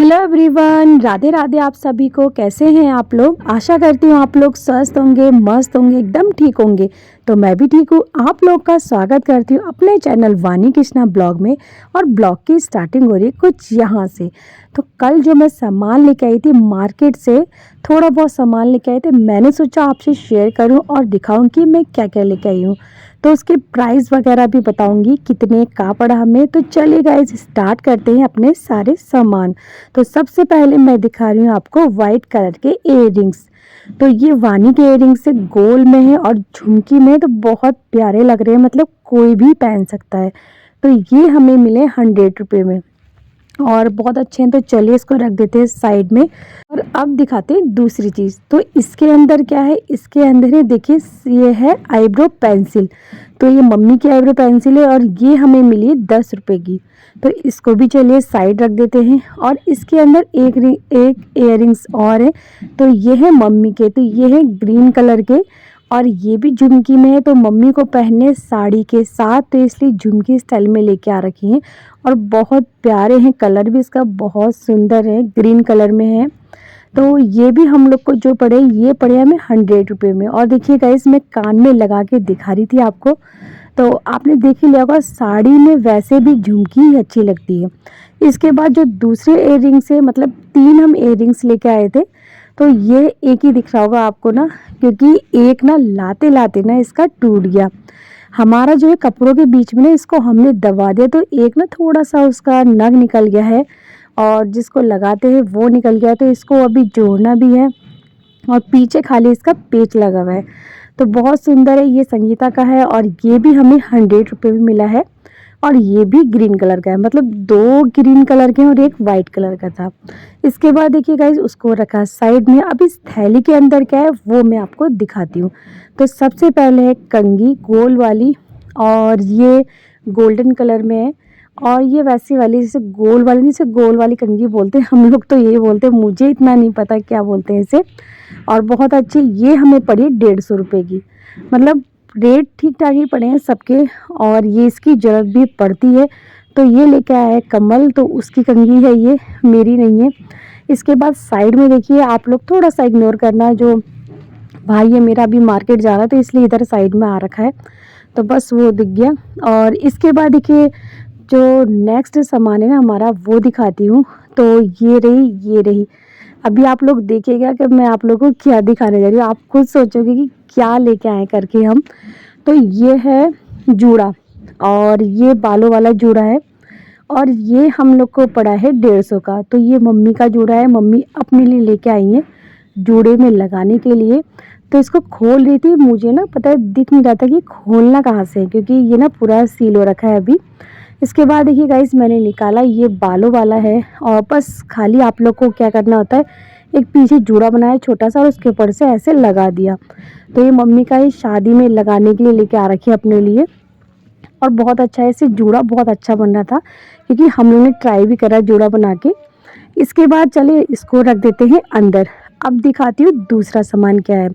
Hello everyone, Radhe Radhe. आप सभी को कैसे हैं आप लोग। आशा करती हूँ आप लोग स्वस्थ होंगे, मस्त होंगे, एकदम ठीक होंगे। तो मैं भी ठीक हूँ। आप लोग का स्वागत करती हूँ अपने चैनल वानी कृष्णा ब्लॉग में। और ब्लॉग की स्टार्टिंग हो रही है कुछ यहाँ से। तो कल जो मैं सामान लेके आई थी मार्केट से, थोड़ा बहुत सामान लेके आई थी, मैंने सोचा आपसे शेयर करूँ और दिखाऊँ कि मैं क्या क्या लेके आई हूँ। तो उसके प्राइस वगैरह भी बताऊंगी कितने का पड़ा हमें। तो चलिए गाइस स्टार्ट करते हैं अपने सारे सामान। तो सबसे पहले मैं दिखा रही हूँ आपको वाइट कलर के इयररिंग्स। तो ये वानी के इयररिंग्स से गोल में है और झुमकी में, तो बहुत प्यारे लग रहे हैं, मतलब कोई भी पहन सकता है। तो ये हमें मिले 100 रुपये में और बहुत अच्छे हैं। तो चलिए इसको रख देते हैं साइड में। और अब दिखाते हैं दूसरी चीज़। तो इसके अंदर क्या है, इसके अंदर है देखिए, ये है आईब्रो पेंसिल। तो ये मम्मी की आईब्रो पेंसिल है और ये हमें मिली है 10 रुपये की। तो इसको भी चलिए साइड रख देते हैं। और इसके अंदर एक इयररिंग्स और है। तो ये है मम्मी के, तो ये है ग्रीन कलर के और ये भी झुमकी में है। तो मम्मी को पहनने साड़ी के साथ, तो इसलिए झुमकी स्टाइल में लेके आ रखी हैं। और बहुत प्यारे हैं, कलर भी इसका बहुत सुंदर है, ग्रीन कलर में है। तो ये भी हम लोग को जो पड़े, ये पड़े हमें 100 रुपये में। और देखिए गाइस, मैं कान में लगा के दिखा रही थी आपको। तो आपने देख ही लिया होगा, साड़ी में वैसे भी झुमकी ही अच्छी लगती है। इसके बाद जो दूसरे इयररिंग्स है, मतलब 3 हम इयररिंग्स लेके आए थे। तो ये एक ही दिख रहा होगा आपको ना, क्योंकि एक ना लाते लाते ना इसका टूट गया। हमारा जो है कपड़ों के बीच में ना इसको हमने दबा दिया, तो एक ना थोड़ा सा उसका नग निकल गया है और जिसको लगाते हैं वो निकल गया। तो इसको अभी जोड़ना भी है और पीछे खाली इसका पेच लगा हुआ है। तो बहुत सुंदर है, ये संगीता का है और ये भी हमें 100 रुपये में मिला है। और ये भी ग्रीन कलर का है, मतलब 2 ग्रीन कलर के और एक वाइट कलर का था। इसके बाद देखिए गाइस, उसको रखा साइड में। अब इस थैली के अंदर क्या है वो मैं आपको दिखाती हूँ। तो सबसे पहले है कंघी गोल वाली, और ये गोल्डन कलर में है। और ये वैसी वाली, जैसे गोल वाली नहीं, इसे गोल वाली कंघी बोलते हैं हम लोग, तो ये बोलते हैं, मुझे इतना नहीं पता क्या बोलते हैं इसे। और बहुत अच्छी, ये हमें पड़ी 150 रुपये की। मतलब रेट ठीक ठाक ही पड़े हैं सबके। और ये इसकी ज़रूरत भी पड़ती है। तो ये लेके आया है कमल, तो उसकी कंघी है ये, मेरी नहीं है। इसके बाद साइड में देखिए, आप लोग थोड़ा सा इग्नोर करना, जो भाई है मेरा अभी मार्केट जा रहा है तो इसलिए इधर साइड में आ रखा है, तो बस वो दिख गया। और इसके बाद देखिए, जो नेक्स्ट सामान है ना हमारा, वो दिखाती हूँ। तो ये रही। अभी आप लोग देखिएगा कि मैं आप लोगों को क्या दिखाने जा रही हूँ, आप खुद सोचोगे कि क्या लेके आए करके हम। तो ये है जूड़ा, और ये बालों वाला जूड़ा है। और ये हम लोग को पड़ा है 150 का। तो ये मम्मी का जूड़ा है, मम्मी अपने लिए लेके आई हैं जूड़े में लगाने के लिए। तो इसको खोल रही थी, मुझे ना पता है दिख नहीं रहा था कि खोलना कहाँ से है, क्योंकि ये ना पूरा सील हो रखा है अभी। इसके बाद देखिए गाइस, मैंने निकाला, ये बालों वाला है। और बस खाली आप लोग को क्या करना होता है, एक पीछे जूड़ा बनाया छोटा सा और उसके ऊपर से ऐसे लगा दिया। तो ये मम्मी का ही शादी में लगाने के लिए लेके आ रखी है अपने लिए। और बहुत अच्छा है, इससे जूड़ा बहुत अच्छा बन रहा था, क्योंकि हम लोगों ने ट्राई भी करा जूड़ा बना के। इसके बाद चलिए इसको रख देते हैं अंदर। अब दिखाती हूँ दूसरा सामान क्या है।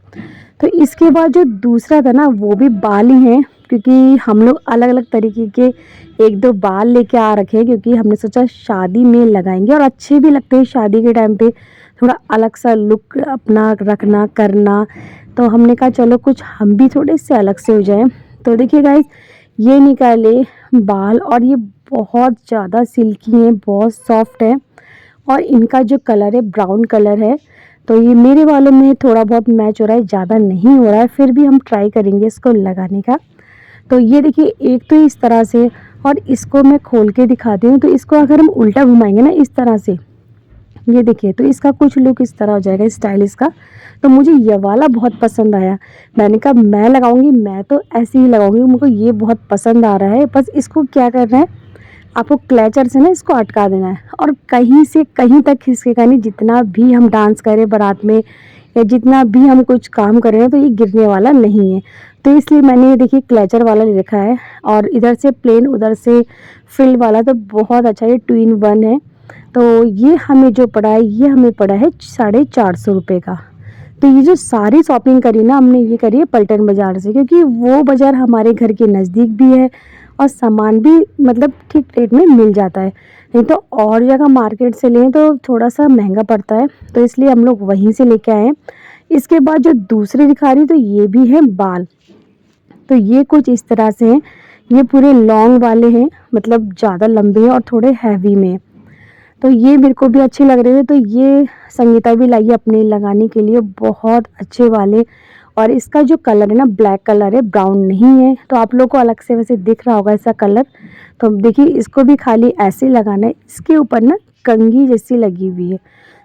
तो इसके बाद जो दूसरा था ना, वो भी बाल ही हैं, क्योंकि हम लोग अलग अलग तरीके के 1-2 बाल लेके आ रखे हैं, क्योंकि हमने सोचा शादी में लगाएंगे और अच्छे भी लगते हैं शादी के टाइम पे, थोड़ा अलग सा लुक अपना रखना करना। तो हमने कहा चलो कुछ हम भी थोड़े से अलग से हो जाएं। तो देखिए गाइस, ये निकाले बाल और ये बहुत ज़्यादा सिल्की हैं, बहुत सॉफ्ट है। और इनका जो कलर है ब्राउन कलर है। तो ये मेरे बालों में थोड़ा बहुत मैच हो रहा है, ज़्यादा नहीं हो रहा है, फिर भी हम ट्राई करेंगे इसको लगाने का। तो ये देखिए, एक तो इस तरह से, और इसको मैं खोल के दिखाती हूँ। तो इसको अगर हम उल्टा घुमाएंगे ना इस तरह से, ये देखिए, तो इसका कुछ लुक इस तरह हो जाएगा स्टाइलिश का। तो मुझे ये वाला बहुत पसंद आया, मैंने कहा मैं लगाऊंगी, मैं तो ऐसे ही लगाऊंगी, मुझको ये बहुत पसंद आ रहा है। बस इसको क्या करना है, आपको क्लचर से ना इसको अटका देना है और कहीं से कहीं तक खिसकेगा नहीं। जितना भी हम डांस करें बारात में या जितना भी हम कुछ काम करें ना, तो ये गिरने वाला नहीं है। तो इसलिए मैंने ये देखिए क्लचर वाला ले रखा है, और इधर से प्लेन उधर से फिल वाला। तो बहुत अच्छा, ये 2 in 1 है। तो ये हमें जो पड़ा है, ये हमें पड़ा है 450 रुपये का। तो ये जो सारी शॉपिंग करी ना हमने, ये करी है पलटन बाज़ार से, क्योंकि वो बाज़ार हमारे घर के नज़दीक भी है और सामान भी मतलब ठीक रेट में मिल जाता है। नहीं तो और जगह मार्केट से लें तो थोड़ा सा महंगा पड़ता है, तो इसलिए हम लोग वहीं से लेके आए हैं। इसके बाद जो दूसरी दिखा रही तो ये भी है बाल। तो ये कुछ इस तरह से हैं, ये पूरे लॉन्ग वाले हैं, मतलब ज़्यादा लंबे हैं और थोड़े हैवी में। तो ये मेरे को भी अच्छे लग रहे थे, तो ये संगीता भी लाई है अपने लगाने के लिए, बहुत अच्छे वाले। और इसका जो कलर है ना ब्लैक कलर है, ब्राउन नहीं है, तो आप लोग को अलग से वैसे दिख रहा होगा इसका कलर। तो देखिए इसको भी खाली ऐसे ही लगाना है, इसके ऊपर ना कंघी जैसी लगी हुई है,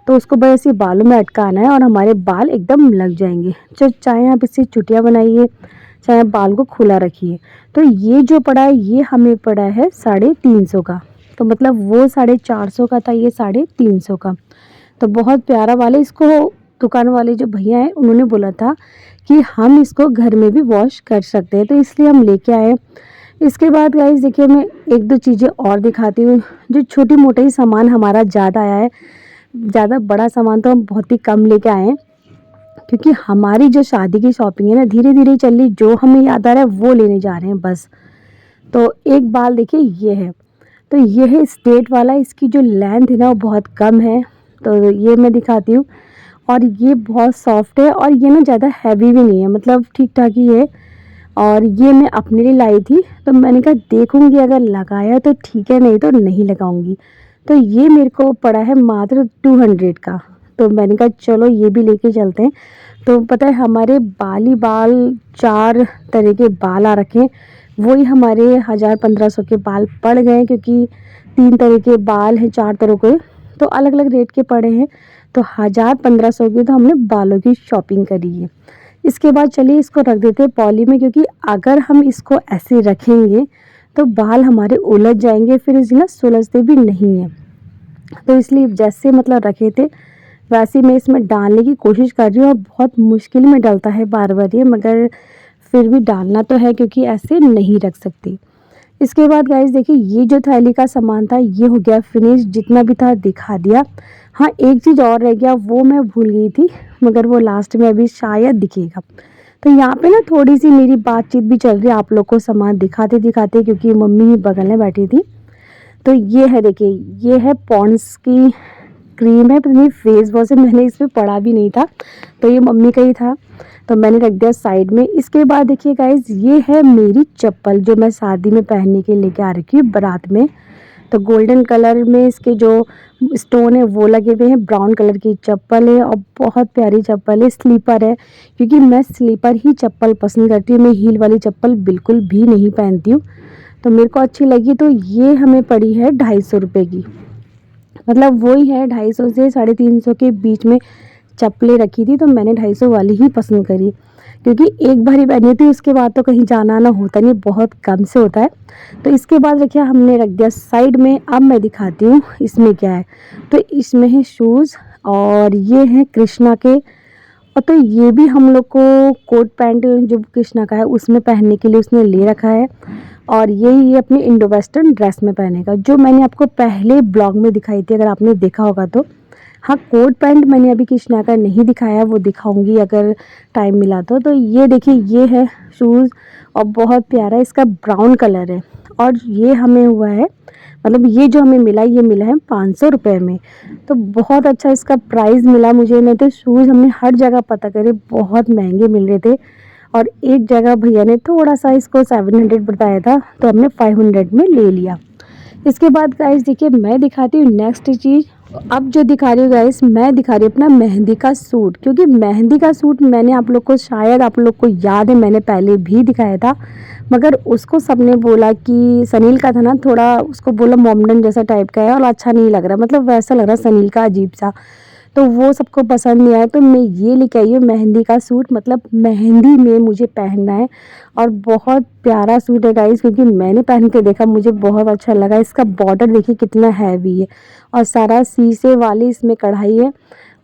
तो उसको बस ऐसे बालों में अटकाना है और हमारे बाल एकदम लग जाएंगे। चाहे आप इससे चुटिया बनाइए, चाहे आप बाल को खुला रखिए। तो ये जो पड़ा है ये हमें पड़ा है 350 का, तो मतलब वो 450 का था, ये 350 का। तो बहुत प्यारा वाला, इसको दुकान वाले जो भैया हैं उन्होंने बोला था कि हम इसको घर में भी वॉश कर सकते हैं, तो इसलिए हम लेके आए। इसके बाद गाइस देखिए मैं एक दो चीज़ें और दिखाती हूँ। जो छोटी मोटे ही सामान हमारा ज़्यादा आया है, ज़्यादा बड़ा सामान तो हम बहुत ही कम लेके आए हैं, क्योंकि हमारी जो शादी की शॉपिंग है ना धीरे धीरे चल रही, जो हमें याद आ रहा है वो लेने जा रहे हैं बस। तो एक बाल देखिए ये है, तो ये है स्ट्रेट वाला, इसकी जो लेंथ है ना वो बहुत कम है, तो ये मैं दिखाती हूँ। और ये बहुत सॉफ्ट है और ये ना ज़्यादा हैवी भी नहीं है, मतलब ठीक ठाक ही है। और ये मैं अपने लिए लाई थी, तो मैंने कहा देखूँगी अगर लगाया तो ठीक है, नहीं तो नहीं लगाऊंगी। तो ये मेरे को पड़ा है मात्र 200 का, तो मैंने कहा चलो ये भी लेके चलते हैं। तो पता है हमारे बाल ही बाल, 4 तरह के बाल आ रखे हैं, वही हमारे 1000-1500 के बाल पड़ गए, क्योंकि 3 तरह के बाल हैं 4 तरह के, तो अलग अलग रेट के पड़े हैं। तो 1000-1500 की तो हमने बालों की शॉपिंग करी है। इसके बाद चलिए इसको रख देते हैं पॉली में, क्योंकि अगर हम इसको ऐसे रखेंगे तो बाल हमारे उलझ जाएंगे, फिर इसे ना सुलझते भी नहीं है। तो इसलिए जैसे मतलब रखे थे वैसे मैं इसमें डालने की कोशिश कर रही हूँ, और बहुत मुश्किल में डलता है बार बार ये, मगर फिर भी डालना तो है क्योंकि ऐसे नहीं रख सकती। इसके बाद गाइस देखिए ये जो थैली का सामान था ये हो गया फिनिश, जितना भी था दिखा दिया। हाँ एक चीज़ और रह गया, वो मैं भूल गई थी, मगर वो लास्ट में अभी शायद दिखेगा। तो यहाँ पे ना थोड़ी सी मेरी बातचीत भी चल रही है आप लोग को सामान दिखाते दिखाते, क्योंकि मम्मी ही बगल में बैठी थी। तो ये है देखिए, ये है पॉन्ड्स की क्रीम है, पता नहीं फेस वॉश है, मैंने इसमें पढ़ा भी नहीं था, तो ये मम्मी का ही था, तो मैंने रख दिया साइड में। इसके बाद देखिए गाइज ये है मेरी चप्पल, जो मैं शादी में पहनने के लेके आ रखी हूँ बारात में। तो गोल्डन कलर में इसके जो स्टोन है वो लगे हुए हैं, ब्राउन कलर की चप्पल है और बहुत प्यारी चप्पल है, स्लीपर है, क्योंकि मैं स्लीपर ही चप्पल पसंद करती हूँ, मैं हील वाली चप्पल बिल्कुल भी नहीं पहनती हूँ। तो मेरे को अच्छी लगी, तो ये हमें पड़ी है 250 रुपये की, मतलब वही है 250 से 350 के बीच में चप्पलें रखी थी, तो मैंने 250 वाली ही पसंद करी, क्योंकि एक बार ही पहनी थी, उसके बाद तो कहीं जाना आना होता नहीं, बहुत कम से होता है। तो इसके बाद रखिए हमने रख दिया साइड में। अब मैं दिखाती हूँ इसमें क्या है। तो इसमें है शूज़, और ये है कृष्णा के, और तो ये भी हम लोग को कोट पैंट जो कृष्णा का है उसमें पहनने के लिए उसने ले रखा है, और ये अपने इंडो वेस्टर्न ड्रेस में पहनेगा, जो मैंने आपको पहले ब्लॉग में दिखाई थी, अगर आपने देखा होगा तो। हाँ कोट पैंट मैंने अभी कृष्णा का नहीं दिखाया, वो दिखाऊंगी अगर टाइम मिला तो ये देखिए ये है शूज़, और बहुत प्यारा इसका ब्राउन कलर है, और ये हमें हुआ है, मतलब ये जो हमें मिला ये मिला है 500 रुपये में, तो बहुत अच्छा इसका प्राइस मिला मुझे। नहीं तो शूज़ हमने हर जगह पता करे, बहुत महंगे मिल रहे थे, और एक जगह भैया ने थोड़ा सा इसको 700 बताया था, तो हमने 500 में ले लिया। इसके बाद गाइस देखिए मैं दिखाती हूँ नेक्स्ट चीज़। अब जो दिखा रही हूँ गाइस, मैं दिखा रही हूँ अपना मेहंदी का सूट, क्योंकि मेहंदी का सूट मैंने आप लोग को, शायद आप लोग को याद है मैंने पहले भी दिखाया था, मगर उसको सबने बोला कि सनील का था ना, थोड़ा उसको बोला मॉमडन जैसा टाइप का है और अच्छा नहीं लग रहा, मतलब वैसा लग रहा सनील का अजीब सा, तो वो सबको पसंद नहीं आया। तो मैं ये लेके आई हूँ मेहंदी का सूट, मतलब मेहंदी में मुझे पहनना है, और बहुत प्यारा सूट है गाइस, क्योंकि मैंने पहन के देखा मुझे बहुत अच्छा लगा। इसका बॉर्डर देखिए कितना हैवी है, और सारा शीशे वाली इसमें कढ़ाई है,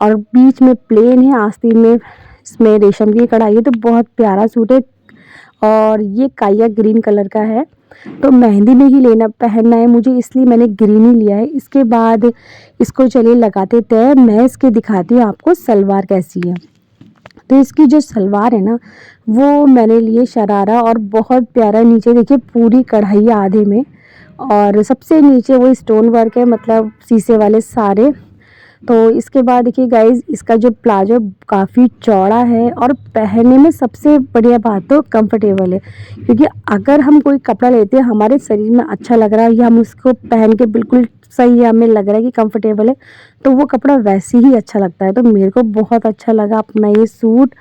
और बीच में प्लेन है, आस्तीन में इसमें रेशम की कढ़ाई है, तो बहुत प्यारा सूट है। और ये काया ग्रीन कलर का है, तो मेहंदी में ही लेना पहनना है मुझे, इसलिए मैंने ग्रीन ही लिया है। इसके बाद इसको चलिए लगाते तय, मैं इसके दिखाती हूँ आपको सलवार कैसी है। तो इसकी जो सलवार है ना, वो मैंने लिए शरारा, और बहुत प्यारा नीचे देखिए पूरी कढ़ाई आधे में, और सबसे नीचे वो स्टोन वर्क है, मतलब शीशे वाले सारे। तो इसके बाद देखिए गाइज, इसका जो प्लाजो काफ़ी चौड़ा है, और पहनने में सबसे बढ़िया बात तो कंफर्टेबल है, क्योंकि अगर हम कोई कपड़ा लेते हैं हमारे शरीर में अच्छा लग रहा है, या हम उसको पहन के बिल्कुल सही है, हमें लग रहा है कि कंफर्टेबल है, तो वो कपड़ा वैसे ही अच्छा लगता है। तो मेरे को बहुत अच्छा लगा अपना ये सूट,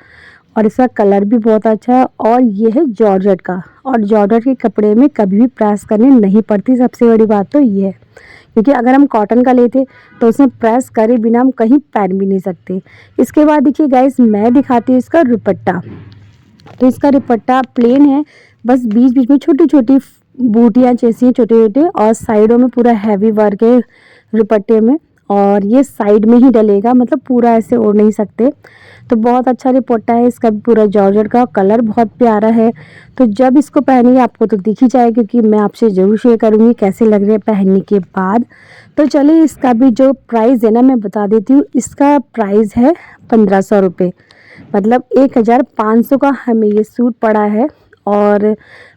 और इसका कलर भी बहुत अच्छा है, और ये है जॉर्जेट का, और जॉर्जेट के कपड़े में कभी भी प्रेस करनी नहीं पड़ती, सबसे बड़ी बात तो ये है। क्योंकि अगर हम कॉटन का लेते तो उसमें प्रेस करे बिना हम कहीं पहन भी नहीं सकते। इसके बाद देखिए गाइस, मैं दिखाती हूँ इसका दुपट्टा। तो इसका दुपट्टा प्लेन है, बस बीच बीच में छोटी छोटी बूटियाँ जैसी छोटे छोटे, और साइडों में पूरा हैवी वर्क है दुपट्टे में, और ये साइड में ही डलेगा, मतलब पूरा ऐसे ओढ़ नहीं सकते। तो बहुत अच्छा दुपट्टा है इसका, पूरा जॉर्जेट का, कलर बहुत प्यारा है। तो जब इसको पहनेंगे आपको तो दिख ही जाए, क्योंकि मैं आपसे ज़रूर शेयर करूँगी कैसे लग रहे हैं पहनने के बाद। तो चलिए, इसका भी जो प्राइस है ना मैं बता देती हूँ। इसका प्राइस है 1500 रुपये, मतलब 1500 का हमें ये सूट पड़ा है, और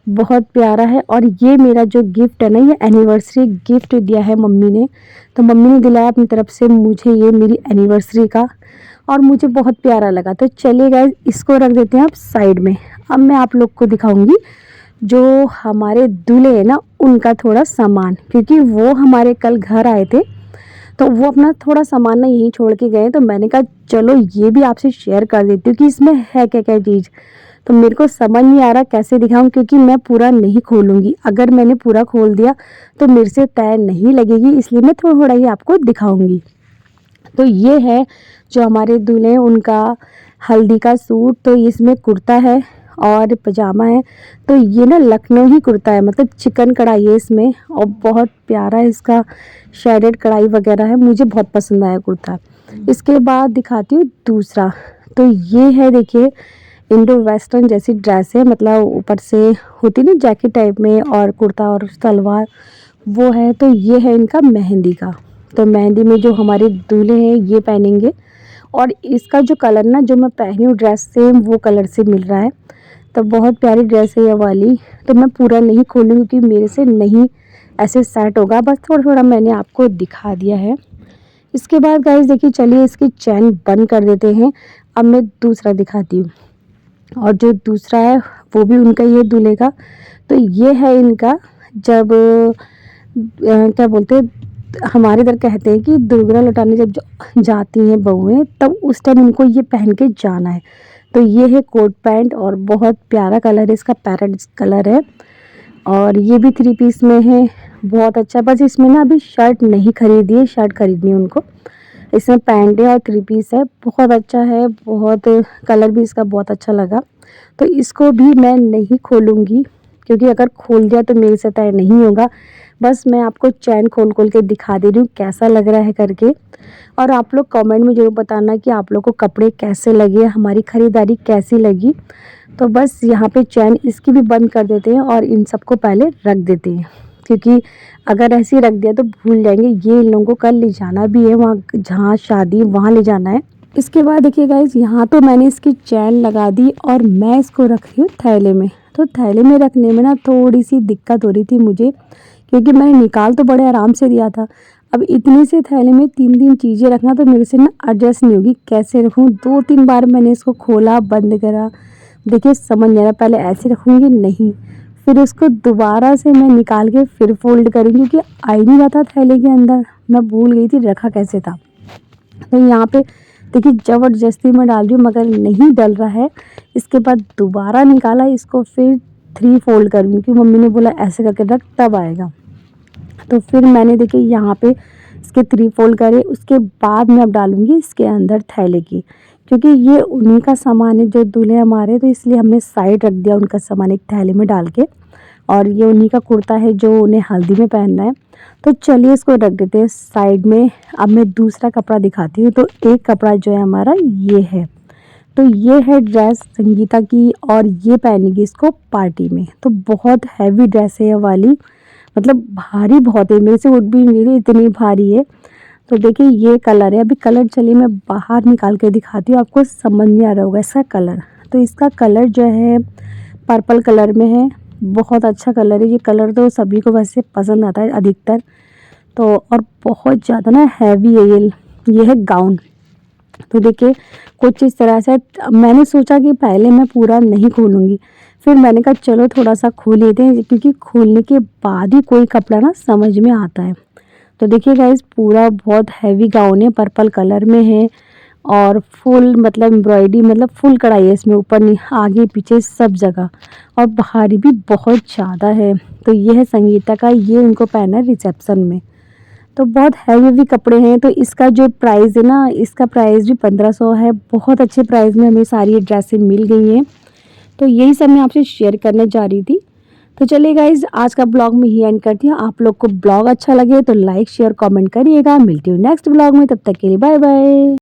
बहुत प्यारा है। और ये मेरा जो गिफ्ट है ना, ये एनिवर्सरी गिफ्ट दिया है मम्मी ने। तो मम्मी ने दिलाया अपनी तरफ से मुझे ये, मेरी एनिवर्सरी का, और मुझे बहुत प्यारा लगा। तो चलिए गाइस, इसको रख देते हैं आप साइड में। अब मैं आप लोग को दिखाऊंगी जो हमारे दूल्हे हैं ना, उनका थोड़ा सामान, क्योंकि वो हमारे कल घर आए थे, तो वो अपना थोड़ा सामान ना यहीं छोड़ के गए। तो मैंने कहा चलो ये भी आपसे शेयर कर देती हूँ कि इसमें है क्या क्या चीज़। तो मेरे को समझ नहीं आ रहा कैसे दिखाऊं, क्योंकि मैं पूरा नहीं खोलूँगी। अगर मैंने पूरा खोल दिया तो मेरे से तय नहीं लगेगी, इसलिए मैं थोड़ा थोड़ा ही आपको दिखाऊंगी। तो ये है जो हमारे दूल्हे हैं, उनका हल्दी का सूट। तो इसमें कुर्ता है और पजामा है। तो ये ना लखनऊ ही कुर्ता है, मतलब चिकन कढ़ाई है इसमें, और बहुत प्यारा इसका शेडेड कढ़ाई वगैरह है, मुझे बहुत पसंद आया कुर्ता। इसके बाद दिखाती हूँ दूसरा। तो ये है देखिए, इंडो वेस्टर्न जैसी ड्रेस है, मतलब ऊपर से होती ना जैकेट टाइप में, और कुर्ता और सलवार वो है। तो ये है इनका मेहंदी का। तो मेहंदी में जो हमारे दूल्हे हैं ये पहनेंगे, और इसका जो कलर ना, जो मैं पहनी हूँ ड्रेस, सेम वो कलर से मिल रहा है। तो बहुत प्यारी ड्रेस है ये वाली। तो मैं पूरा नहीं खोलूँगी क्योंकि मेरे से नहीं ऐसे सेट होगा, बस थोड़ा थोड़ा मैंने आपको दिखा दिया है। इसके बाद गाइस देखिए, चलिए इसकी चैन बंद कर देते हैं। अब मैं दूसरा दिखाती हूँ, और जो दूसरा है वो भी उनका ही है दूल्हे का। तो ये है इनका, जब क्या बोलते हैं, हमारे इधर कहते हैं कि दुर्गा लौटाने जब जाती हैं बहुएं, तब उस टाइम इनको ये पहन के जाना है। तो ये है कोट पैंट, और बहुत प्यारा कलर है इसका, पैरेट कलर है, और ये भी 3 पीस में है, बहुत अच्छा। बस इसमें ना अभी शर्ट नहीं खरीदी है, शर्ट खरीदनी है उनको। इसमें पैंट है और 3 पीस है, बहुत अच्छा है, बहुत कलर भी इसका बहुत अच्छा लगा। तो इसको भी मैं नहीं खोलूँगी, क्योंकि अगर खोल दिया तो मेरे से तय नहीं होगा। बस मैं आपको चैन खोल खोल के दिखा दे रही हूँ कैसा लग रहा है करके। और आप लोग कमेंट में ज़रूर बताना कि आप लोग को कपड़े कैसे लगे, हमारी ख़रीदारी कैसी लगी। तो बस यहाँ पे चैन इसकी भी बंद कर देते हैं, और इन सबको पहले रख देते हैं, क्योंकि अगर ऐसे ही रख दिया तो भूल जाएंगे। ये इन लोगों को कल ले जाना भी है, वहाँ जहाँ शादी वहाँ ले जाना है। इसके बाद देखिए गाइस, यहाँ तो मैंने इसकी चैन लगा दी, और मैं इसको रख रही हूँ थैले में। तो थैले में रखने में ना थोड़ी सी दिक्कत हो रही थी मुझे, क्योंकि मैंने निकाल तो बड़े आराम से दिया था। अब इतने से थैले में 3 चीज़ें रखना तो मेरे से ना एडजस्ट नहीं होगी, कैसे रखूँ। 2-3 बार मैंने इसको खोला, बंद करा, देखिए समझ नहीं आ रहा, पहले ऐसे रखूँगी नहीं, फिर उसको दोबारा से मैं निकाल के फिर फोल्ड करूँगी, क्योंकि आ ही नहीं रहा था थैले के अंदर, मैं भूल गई थी रखा कैसे था। तो यहाँ पे देखिए ज़बरदस्ती में डाल रही हूँ, मगर नहीं डल रहा है। इसके बाद दोबारा निकाला इसको, फिर 3 फोल्ड करूँगी, क्योंकि मम्मी ने बोला ऐसे करके रख तब आएगा। तो फिर मैंने देखिए यहाँ पे इसके 3 फोल्ड करे। उसके बाद मैं अब डालूँगी इसके अंदर थैले की, क्योंकि ये उन्हीं का सामान है जो दूल्हे हमारे, तो इसलिए हमने साइड रख दिया उनका सामान एक थैले में डाल के। और ये उन्हीं का कुर्ता है जो उन्हें हल्दी में पहनना है। तो चलिए इसको रख देते हैं साइड में। अब मैं दूसरा कपड़ा दिखाती हूँ। तो एक कपड़ा जो है हमारा ये है। तो ये है ड्रेस संगीता की, और ये पहनेगी इसको पार्टी में। तो बहुत हैवी ड्रेस है ये वाली, मतलब भारी बहुत है, मेरे से उठ भी नहीं रही, इतनी भारी है। तो देखिए ये कलर है, अभी कलर चलिए मैं बाहर निकाल के दिखाती हूँ, आपको समझ में आ रहा होगा इसका कलर। तो इसका कलर जो है पर्पल कलर में है, बहुत अच्छा कलर है। ये कलर तो सभी को वैसे पसंद आता है अधिकतर। तो और बहुत ज़्यादा ना हैवी है ये है गाउन। तो देखिए कुछ इस तरह से मैंने सोचा कि पहले मैं पूरा नहीं खोलूँगी, फिर मैंने कहा चलो थोड़ा-सा खोल लेते हैं, क्योंकि खोलने के बाद ही कोई कपड़ा ना समझ में आता है। तो देखिए गाइस पूरा बहुत हैवी गाउन है, पर्पल कलर में है और फुल मतलब एम्ब्रॉयडरी मतलब फुल कढ़ाई है इसमें, ऊपर आगे पीछे सब जगह, और भारी भी बहुत ज़्यादा है। तो ये है संगीता का, ये उनको पहना है रिसेप्शन में। तो बहुत हैवी कपड़े हैं। तो इसका जो प्राइस है ना, इसका प्राइस भी 1500 है। बहुत अच्छे प्राइस में हमें सारी ड्रेसें मिल गई हैं। तो यही सब मैं आपसे शेयर करने जा रही थी। तो चलिए गाइज आज का ब्लॉग में ही एंड करती हूँ। आप लोग को ब्लॉग अच्छा लगे तो लाइक शेयर कमेंट करिएगा। मिलती हूँ नेक्स्ट ब्लॉग में, तब तक के लिए बाय बाय।